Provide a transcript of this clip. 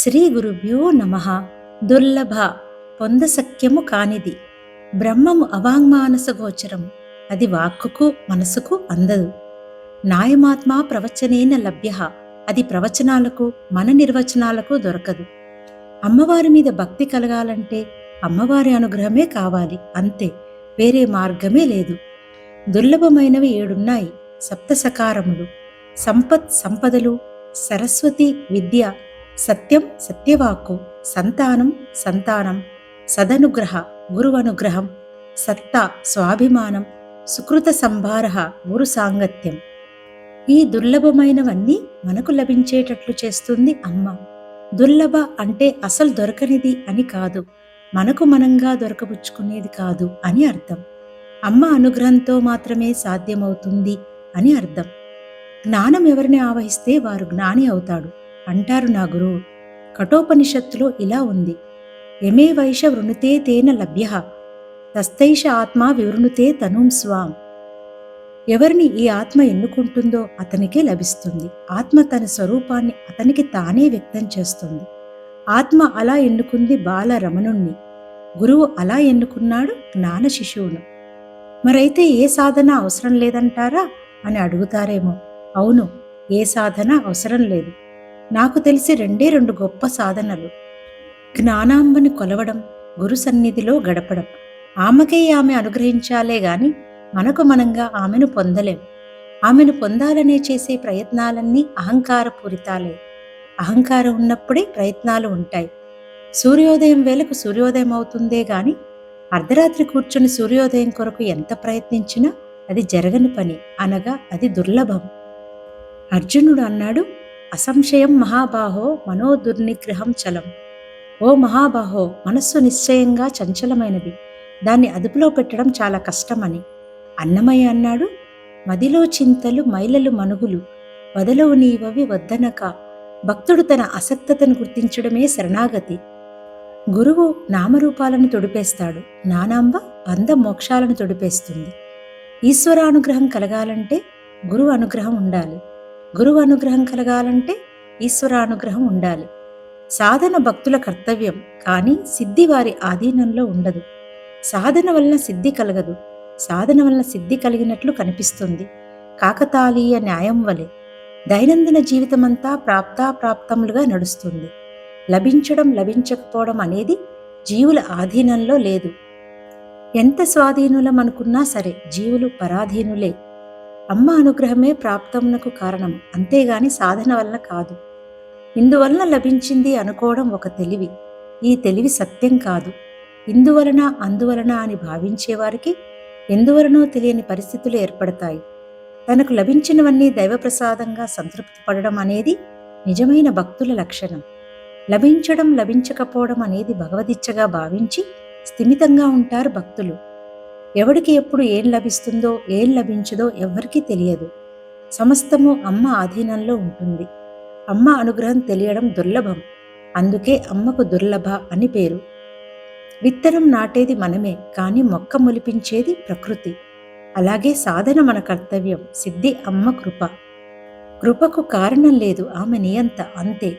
శ్రీ గురుభ్యో నమః. దుర్లభ పొందసఖ్యము కానిది బ్రహ్మము అవాంగ్మానస గోచరము, అది వాక్కుకు మనసుకు అందదు. నాయమాత్మా ప్రవచనేన లభ్య, అది ప్రవచనాలకు మన నిర్వచనాలకు దొరకదు. అమ్మవారి మీద భక్తి కలగాలంటే అమ్మవారి అనుగ్రహమే కావాలి, అంతే, వేరే మార్గమే లేదు. దుర్లభమైనవి 7 సప్త సకారములు: సంపత్ సంపదలు, సరస్వతి విద్య, సత్యం సత్యవాక్కు, సంతానం సంతానం, సదనుగ్రహ గురువనుగ్రహం, సత్తా స్వాభిమానం, సుకృత సంభార గురు సాంగత్యం. ఈ దుర్లభమైనవన్నీ మనకు లభించేటట్లు చేస్తుంది అమ్మ. దుర్లభ అంటే అసలు దొరకనిది అని కాదు, మనకు మనంగా దొరకబుచ్చుకునేది కాదు అని అర్థం. అమ్మ అనుగ్రహంతో మాత్రమే సాధ్యమవుతుంది అని అర్థం. జ్ఞానం ఎవరిని ఆవహిస్తే వారు జ్ఞాని అవుతాడు అంటారు నా గురువు. కఠోపనిషత్తులో ఇలా ఉంది: యమే వైష వృణుతే తేన లభ్య, తస్తైష ఆత్మ వివృణుతే తనుం స్వాం. ఎవరిని ఈ ఆత్మ ఎన్నుకుంటుందో అతనికే లభిస్తుంది. ఆత్మ తన స్వరూపాన్ని అతనికి తానే వ్యక్తం చేస్తుంది. ఆత్మ అలా ఎన్నుకుంది బాల రమణుణ్ణి, గురువు అలా ఎన్నుకున్నాడు జ్ఞాన శిశువును. మరైతే ఏ సాధన అవసరం లేదంటారా అని అడుగుతారేమో. అవును, ఏ సాధన అవసరం లేదు. నాకు తెలిసి 2 గొప్ప సాధనలు: జ్ఞానాంబని కొలవడం, గురు సన్నిధిలో గడపడం. ఆమెకై ఆమె అనుగ్రహించాలే గాని మనకు మనంగా ఆమెను పొందలేం. ఆమెను పొందాలనే చేసే ప్రయత్నాలన్నీ అహంకారపూరితాలే. అహంకారం ఉన్నప్పుడే ప్రయత్నాలు ఉంటాయి. సూర్యోదయం వేళకు సూర్యోదయం అవుతుందే గాని అర్ధరాత్రి కూర్చొని సూర్యోదయం కొరకు ఎంత ప్రయత్నించినా అది జరగని పని, అనగా అది దుర్లభం. అర్జునుడు అన్నాడు: అసంశయం మహాబాహో మనోదుర్నిగ్రహం చలం. ఓ మహాబాహో, మనస్సు నిశ్చయంగా చంచలమైనది, దాన్ని అదుపులో పెట్టడం చాలా కష్టమని. అన్నమయ్య అన్నాడు: మదిలో చింతలు మైలలు మనుగులు, వదలవు నీవవి వద్దనక. భక్తుడు తన అసక్తతను గుర్తించడమే శరణాగతి. గురువు నామరూపాలను తొడిపేస్తాడు, జ్ఞానాంబ బంధ మోక్షాలను తొడిపేస్తుంది. ఈశ్వరానుగ్రహం కలగాలంటే గురువు అనుగ్రహం ఉండాలి, గురువు అనుగ్రహం కలగాలంటే ఈశ్వరానుగ్రహం ఉండాలి. సాధన భక్తుల కర్తవ్యం, కానీ సిద్ధి వారి ఆధీనంలో ఉండదు. సాధన వలన సిద్ధి కలగదు, సాధన వలన సిద్ధి కలిగినట్లు కనిపిస్తుంది. కాకతాళీయ న్యాయం వలె దైనందిన జీవితమంతా ప్రాప్తాప్రాప్తములుగా నడుస్తుంది. లభించడం లభించకపోవడం అనేది జీవుల ఆధీనంలో లేదు. ఎంత స్వాధీనులం అనుకున్నా సరే జీవులు పరాధీనులే. అమ్మ అనుగ్రహమే ప్రాప్తమునకు కారణం, అంతేగాని సాధన వలన కాదు. ఇందువలన లభించింది అనుకోవడం ఒక తెలివి. ఈ తెలివి సత్యం కాదు. ఇందువలన అందువలన అని భావించేవారికి ఎందువలనో తెలియని పరిస్థితులు ఏర్పడతాయి. తనకు లభించినవన్నీ దైవప్రసాదంగా సంతృప్తి పడడం అనేది నిజమైన భక్తుల లక్షణం. లభించడం లభించకపోవడం అనేది భగవదిచ్చగా భావించి స్థిమితంగా ఉంటారు భక్తులు. ఎవడికి ఎప్పుడు ఏం లభిస్తుందో ఏం లభించదో ఎవ్వరికీ తెలియదు. సమస్తము అమ్మ ఆధీనంలో ఉంటుంది. అమ్మ అనుగ్రహం తెలియడం దుర్లభం, అందుకే అమ్మకు దుర్లభ అని పేరు. విత్తనం నాటేది మనమే, కానీ మొక్క మొలిపించేది ప్రకృతి. అలాగే సాధన మన కర్తవ్యం, సిద్ధి అమ్మ కృప. కృపకు కారణం లేదు, ఆమె నియంత, అంతే.